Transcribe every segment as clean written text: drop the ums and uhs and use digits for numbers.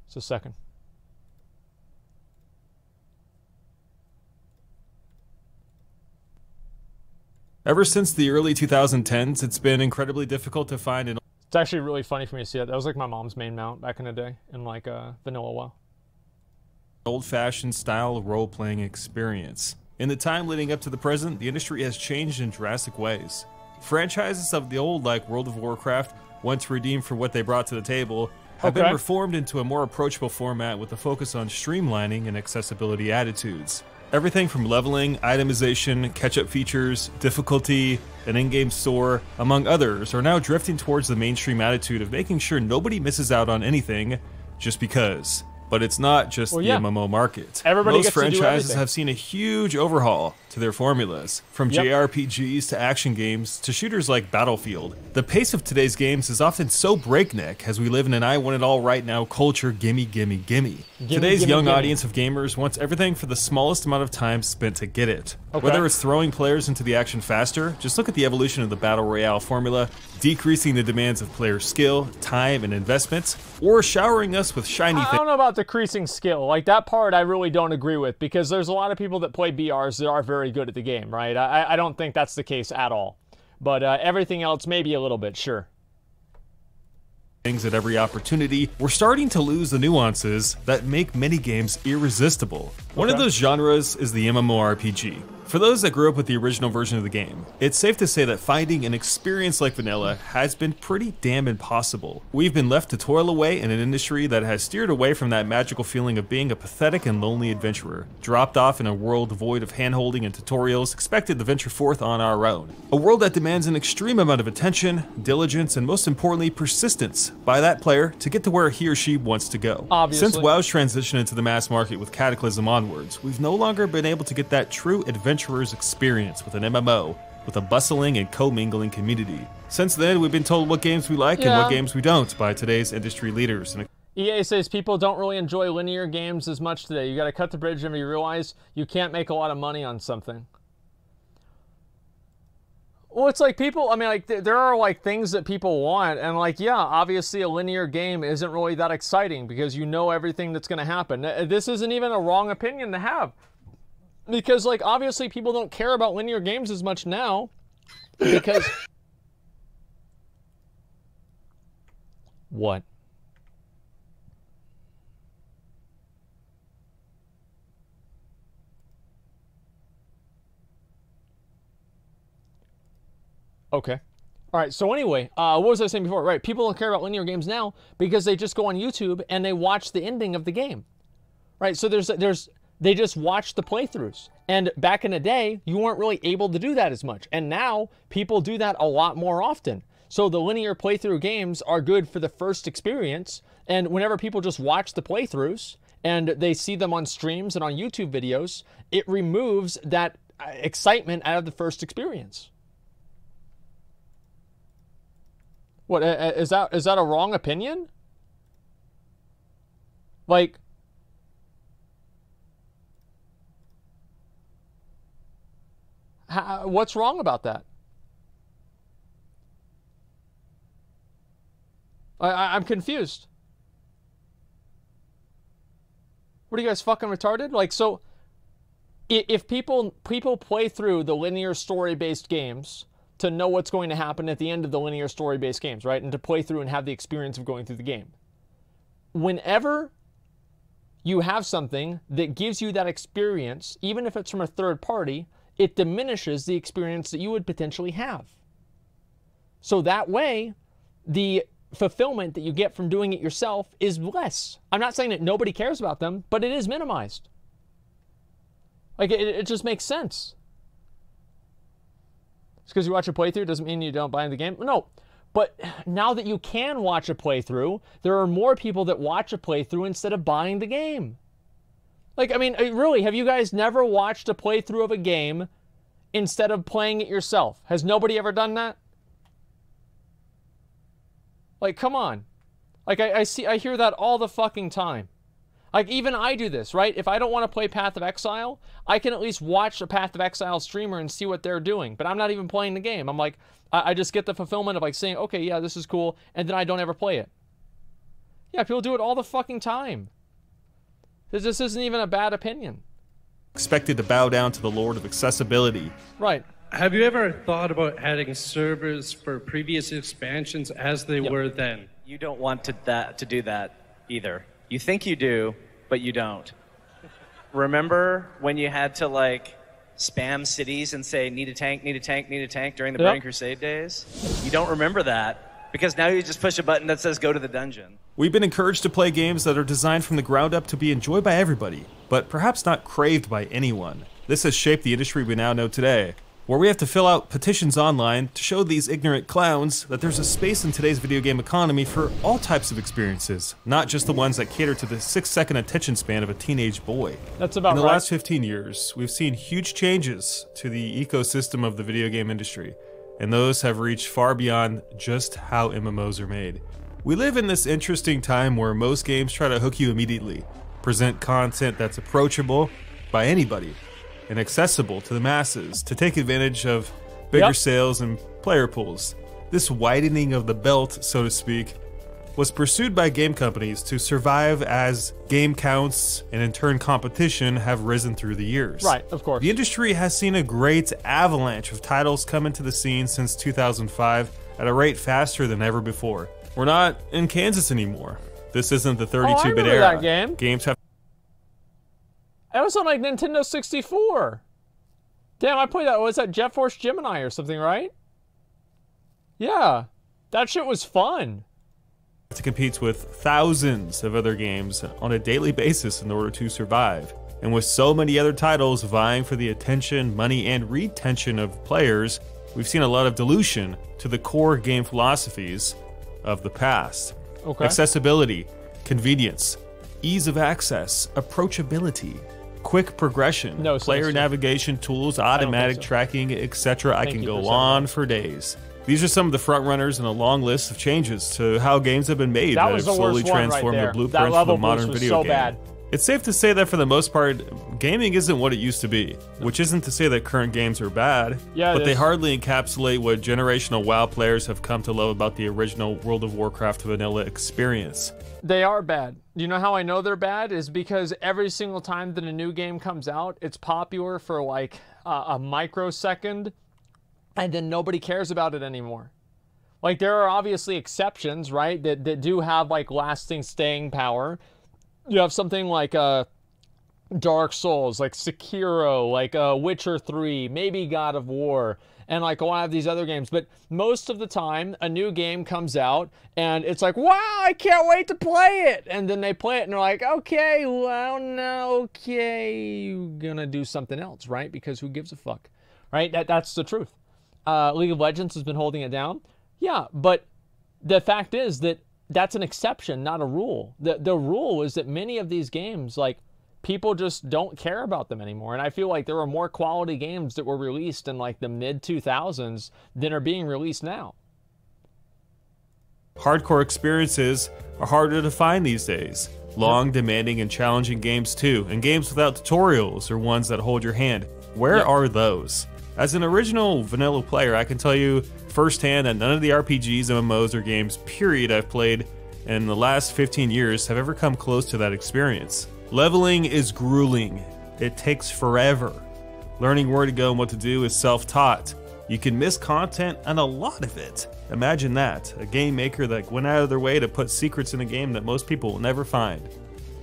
Just a second. Ever since the early 2010s, it's been incredibly difficult to find an It's actually really funny for me to see that. That was like my mom's main mount back in the day in like vanilla WoW. old-fashioned style role-playing experience. In the time leading up to the present, the industry has changed in drastic ways. Franchises of the old, like World of Warcraft, once redeemed for what they brought to the table, have been reformed into a more approachable format with a focus on streamlining and accessibility attitudes. Everything from leveling, itemization, catch-up features, difficulty, an in-game store, among others, are now drifting towards the mainstream attitude of making sure nobody misses out on anything just because. But it's not just the MMO market. Most franchises have seen a huge overhaul to their formulas, from JRPGs to action games to shooters like Battlefield. The pace of today's games is often so breakneck as we live in an I want it all right now culture, gimme, gimme, gimme. Today's young audience of gamers wants everything for the smallest amount of time spent to get it. Whether it's throwing players into the action faster, just look at the evolution of the Battle Royale formula, decreasing the demands of player skill, time, and investments, or showering us with shiny things. I don't know about decreasing skill. Like, that part I really don't agree with, because there's a lot of people that play BRs that are very good at the game, right? I don't think that's the case at all. But everything else, maybe a little bit, sure. Things at every opportunity, we're starting to lose the nuances that make many games irresistible. One of those genres is the MMORPG. For those that grew up with the original version of the game, it's safe to say that finding an experience like vanilla has been pretty damn impossible. We've been left to toil away in an industry that has steered away from that magical feeling of being a pathetic and lonely adventurer, dropped off in a world devoid of handholding and tutorials, expected to venture forth on our own. A world that demands an extreme amount of attention, diligence, and most importantly, persistence by that player to get to where he or she wants to go. Obviously. Since WoW's transition into the mass market with Cataclysm onwards, we've no longer been able to get that true adventurer's experience with an MMO, with a bustling and co-mingling community. Since then, we've been told what games we like and what games we don't by today's industry leaders. And EA says people don't really enjoy linear games as much today. You gotta cut the bridge and you realize you can't make a lot of money on something. Well, it's like people, I mean, like, there are, like, things that people want, and, like, yeah, obviously a linear game isn't really that exciting because you know everything that's gonna happen. This isn't even a wrong opinion to have. Because, like, obviously people don't care about linear games as much now. Because... What? Okay. All right, so anyway, what was I saying before? Right, people don't care about linear games now because they just go on YouTube and they watch the ending of the game. Right, so they just watch the playthroughs. And back in the day, you weren't really able to do that as much. And now, people do that a lot more often. So the linear playthrough games are good for the first experience. And whenever people just watch the playthroughs and they see them on streams and on YouTube videos, it removes that excitement out of the first experience. What, is that a wrong opinion? Like... what's wrong about that? I'm confused. What are you guys, fucking retarded? Like, so if people play through the linear story-based games to know what's going to happen at the end of the linear story-based games, right? And to play through and have the experience of going through the game. Whenever you have something that gives you that experience, even if it's from a third party, it diminishes the experience that you would potentially have. So that way, the fulfillment that you get from doing it yourself is less. I'm not saying that nobody cares about them, but it is minimized. Like, it just makes sense. Just because you watch a playthrough doesn't mean you don't buy the game. No, but now that you can watch a playthrough, there are more people that watch a playthrough instead of buying the game. Like, I mean, really, have you guys never watched a playthrough of a game instead of playing it yourself? Has nobody ever done that? Like, come on. Like, I hear that all the fucking time. Like, even I do this, right? If I don't want to play Path of Exile, I can at least watch a Path of Exile streamer and see what they're doing. But I'm not even playing the game. I'm like, I just get the fulfillment of, like, saying, okay, yeah, this is cool, and then I don't ever play it. Yeah, people do it all the fucking time. This isn't even a bad opinion. Expected to bow down to the Lord of accessibility. Right. Have you ever thought about adding servers for previous expansions as they were then? You don't want to do that either. You think you do, but you don't. Remember when you had to like spam cities and say need a tank, need a tank, need a tank during the Burning Crusade days? You don't remember that because now you just push a button that says go to the dungeon. We've been encouraged to play games that are designed from the ground up to be enjoyed by everybody, but perhaps not craved by anyone. This has shaped the industry we now know today, where we have to fill out petitions online to show these ignorant clowns that there's a space in today's video game economy for all types of experiences, not just the ones that cater to the 6-second attention span of a teenage boy. That's about right. In the last 15 years, we've seen huge changes to the ecosystem of the video game industry, and those have reached far beyond just how MMOs are made. We live in this interesting time where most games try to hook you immediately, present content that's approachable by anybody, and accessible to the masses to take advantage of bigger sales and player pools. This widening of the belt, so to speak, was pursued by game companies to survive as game counts and in turn competition have risen through the years. Right, of course. The industry has seen a great avalanche of titles come into the scene since 2005 at a rate faster than ever before. We're not in Kansas anymore. This isn't the 32-bit era. That game. Games have... That was on like Nintendo 64. Damn, I played that. Was that Jet Force Gemini or something, right? Yeah. That shit was fun. To compete with thousands of other games on a daily basis in order to survive. And with so many other titles vying for the attention, money, and retention of players, we've seen a lot of dilution to the core game philosophies of the past. Okay. Accessibility, convenience, ease of access, approachability, quick progression, player navigation tools, automatic tracking, etc. I can go on for days. These are some of the front runners in a long list of changes to how games have been made that have slowly transformed the blueprint for the modern video game. It's safe to say that for the most part, gaming isn't what it used to be, which isn't to say that current games are bad, but they hardly encapsulate what generational WoW players have come to love about the original World of Warcraft vanilla experience. They are bad. You know how I know they're bad? Is because every single time that a new game comes out, it's popular for like a microsecond, and then nobody cares about it anymore. Like, there are obviously exceptions, right, that do have like lasting staying power. You have something like Dark Souls, like Sekiro, like Witcher 3, maybe God of War, and like a lot of these other games. But most of the time, a new game comes out, and it's like, wow, I can't wait to play it! And then they play it, and they're like, okay, well, no, okay, you're gonna do something else, right? Because who gives a fuck, right? That's the truth. League of Legends has been holding it down. Yeah, but the fact is that that's an exception, not a rule. The rule is that many of these games, like, people just don't care about them anymore. And I feel like there are more quality games that were released in like the mid-2000s than are being released now. Hardcore experiences are harder to find these days. Long, demanding, and challenging games too, and games without tutorials or ones that hold your hand. Where are those? As an original vanilla player, I can tell you firsthand that none of the RPGs, MMOs, or games, period, I've played in the last 15 years have ever come close to that experience. Leveling is grueling. It takes forever. Learning where to go and what to do is self-taught. You can miss content and a lot of it. Imagine that, a game maker that went out of their way to put secrets in a game that most people will never find.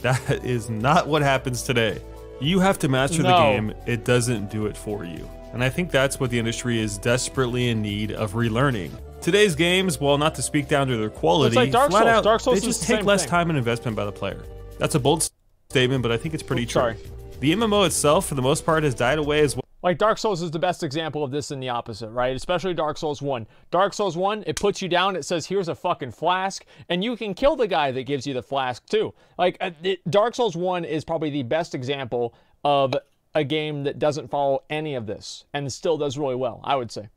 That is not what happens today. You have to master the game, it doesn't do it for you. And I think that's what the industry is desperately in need of relearning. Today's games, while not to speak down to their quality, like Dark Souls. flat out, Dark Souls they just take less time and investment by the player. That's a bold statement, but I think it's pretty true. The MMO itself, for the most part, has died away as well. Like, Dark Souls is the best example of this in the opposite, right? Especially Dark Souls 1. Dark Souls 1, it puts you down, it says, here's a fucking flask, and you can kill the guy that gives you the flask, too. Like, Dark Souls 1 is probably the best example of a game that doesn't follow any of this, and still does really well, I would say.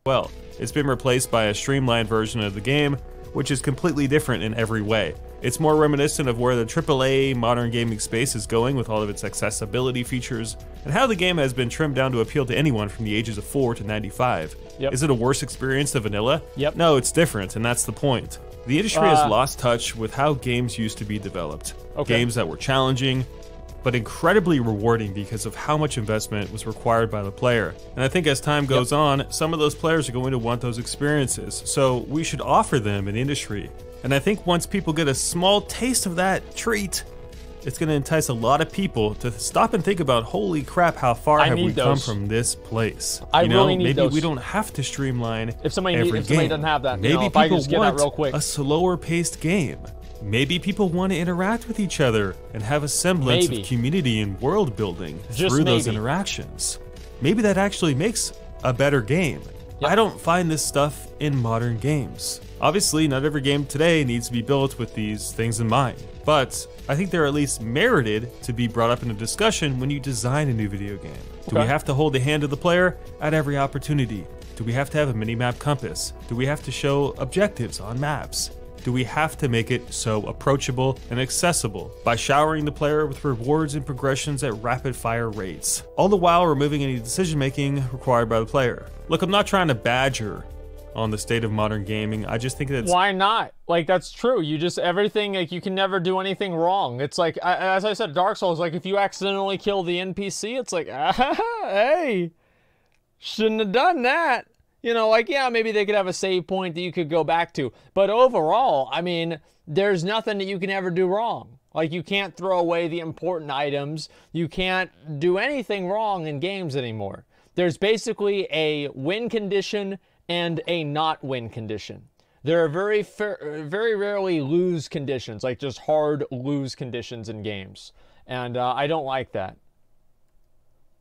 Well, it's been replaced by a streamlined version of the game, which is completely different in every way. It's more reminiscent of where the AAA modern gaming space is going with all of its accessibility features, and how the game has been trimmed down to appeal to anyone from the ages of 4 to 95. Yep. Is it a worse experience than vanilla? Yep. No, it's different, and that's the point. The industry has lost touch with how games used to be developed. Okay. Games that were challenging, but incredibly rewarding because of how much investment was required by the player. And I think as time goes on, some of those players are going to want those experiences, so we should offer them in industry. And I think once people get a small taste of that treat, it's going to entice a lot of people to stop and think about, holy crap, how far have we come from this place? Really need maybe those. we don't have to streamline If somebody every somebody game. doesn't have that, Maybe if I can people just get that want real quick. a slower paced game. Maybe people want to interact with each other and have a semblance of community and world building through those interactions. Maybe that actually makes a better game. Yep. I don't find this stuff in modern games. Obviously, not every game today needs to be built with these things in mind, but I think they're at least merited to be brought up in a discussion when you design a new video game. Do we have to hold the hand of the player at every opportunity? Do we have to have a mini-map compass? Do we have to show objectives on maps? Do we have to make it so approachable and accessible by showering the player with rewards and progressions at rapid-fire rates, all the while removing any decision-making required by the player? Look, I'm not trying to badger on the state of modern gaming. I just think that why not? Like, that's true. You just, everything, like, you can never do anything wrong. It's like, as I said, Dark Souls, like, if you accidentally kill the NPC, it's like, hey, shouldn't have done that. You know, like, yeah, maybe they could have a save point that you could go back to. But overall, I mean, there's nothing that you can ever do wrong. Like, you can't throw away the important items. You can't do anything wrong in games anymore. There's basically a win condition and a not win condition. There are very rarely lose conditions, like just hard lose conditions in games. And I don't like that.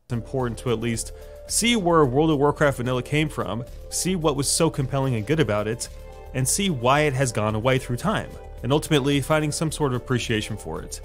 It's important to at least see where World of Warcraft Vanilla came from, see what was so compelling and good about it, and see why it has gone away through time, and ultimately finding some sort of appreciation for it.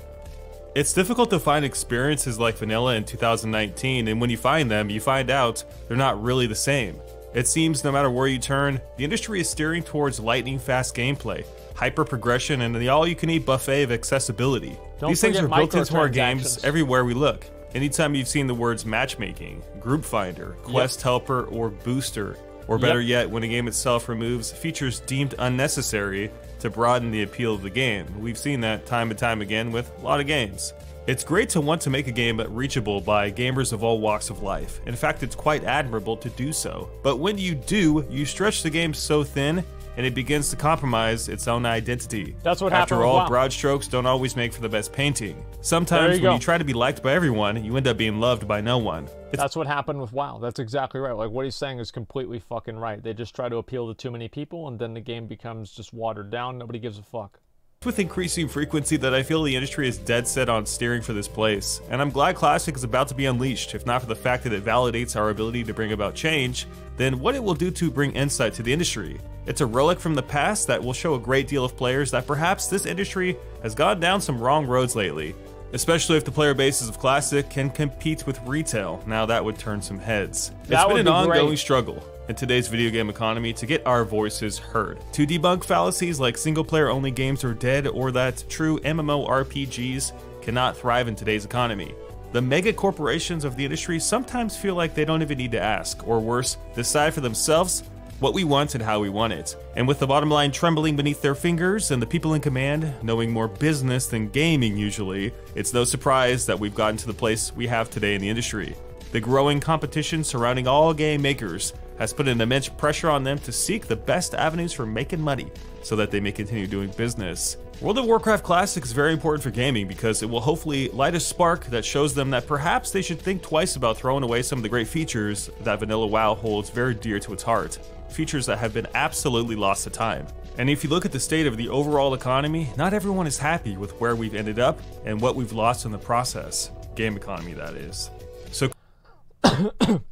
It's difficult to find experiences like Vanilla in 2019, and when you find them, you find out they're not really the same. It seems no matter where you turn, the industry is steering towards lightning-fast gameplay, hyper-progression, and the all-you-can-eat buffet of accessibility. These things are built into our games everywhere we look. Anytime you've seen the words matchmaking, group finder, quest helper, or booster, or better yet, when a game itself removes features deemed unnecessary to broaden the appeal of the game. We've seen that time and time again with a lot of games. It's great to want to make a game reachable by gamers of all walks of life. In fact, it's quite admirable to do so. But when you do, you stretch the game so thin, and it begins to compromise its own identity. That's what happened After with all, WoW. broad strokes don't always make for the best painting. Sometimes when you try to be liked by everyone, you end up being loved by no one. That's what happened with WoW. That's exactly right. Like, what he's saying is completely fucking right. They just try to appeal to too many people, and then the game becomes just watered down. Nobody gives a fuck. With increasing frequency that I feel the industry is dead set on steering for this place, and I'm glad Classic is about to be unleashed. If not for the fact that it validates our ability to bring about change, then what it will do to bring insight to the industry. It's a relic from the past that will show a great deal of players that perhaps this industry has gone down some wrong roads lately, especially if the player bases of Classic can compete with retail. Now that would turn some heads. It's been an ongoing struggle in today's video game economy to get our voices heard, to debunk fallacies like single-player only games are dead or that true MMORPGs cannot thrive in today's economy. The mega corporations of the industry sometimes feel like they don't even need to ask, or worse, decide for themselves what we want and how we want it. And with the bottom line trembling beneath their fingers and the people in command knowing more business than gaming usually, it's no surprise that we've gotten to the place we have today in the industry. The growing competition surrounding all game makers has put an immense pressure on them to seek the best avenues for making money so that they may continue doing business. World of Warcraft Classic is very important for gaming because it will hopefully light a spark that shows them that perhaps they should think twice about throwing away some of the great features that Vanilla WoW holds very dear to its heart. Features that have been absolutely lost to time. And if you look at the state of the overall economy, not everyone is happy with where we've ended up and what we've lost in the process. Game economy, that is. So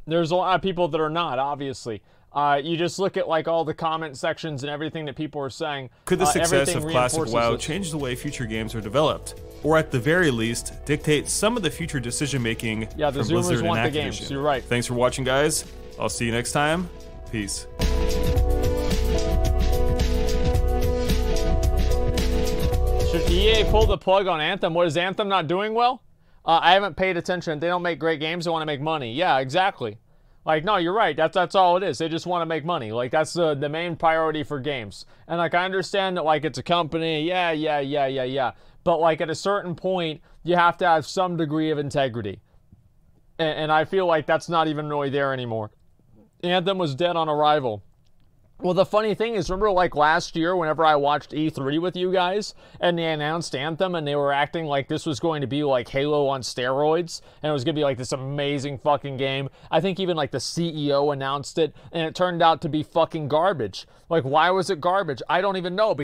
there's a lot of people that are not, obviously. You just look at like all the comment sections and everything that people are saying. Could the success of Classic WoW change the way future games are developed? Or at the very least, dictate some of the future decision-making from Blizzard and Activision? The games. You're right. Thanks for watching, guys. I'll see you next time. Peace. Should EA pulled the plug on Anthem. What, is Anthem not doing well? I haven't paid attention. They don't make great games. They want to make money. Yeah, exactly. Like, no, you're right. That's all it is. They just want to make money. Like, that's the main priority for games. And, like, I understand that, like, it's a company. Yeah. But, like, at a certain point, you have to have some degree of integrity. And I feel like that's not even really there anymore. Anthem was dead on arrival. Well, the funny thing is, remember like last year whenever I watched E3 with you guys and they announced Anthem and they were acting like this was going to be like Halo on steroids and it was going to be like this amazing fucking game. I think even like the CEO announced it and it turned out to be fucking garbage. Like, why was it garbage? I don't even know.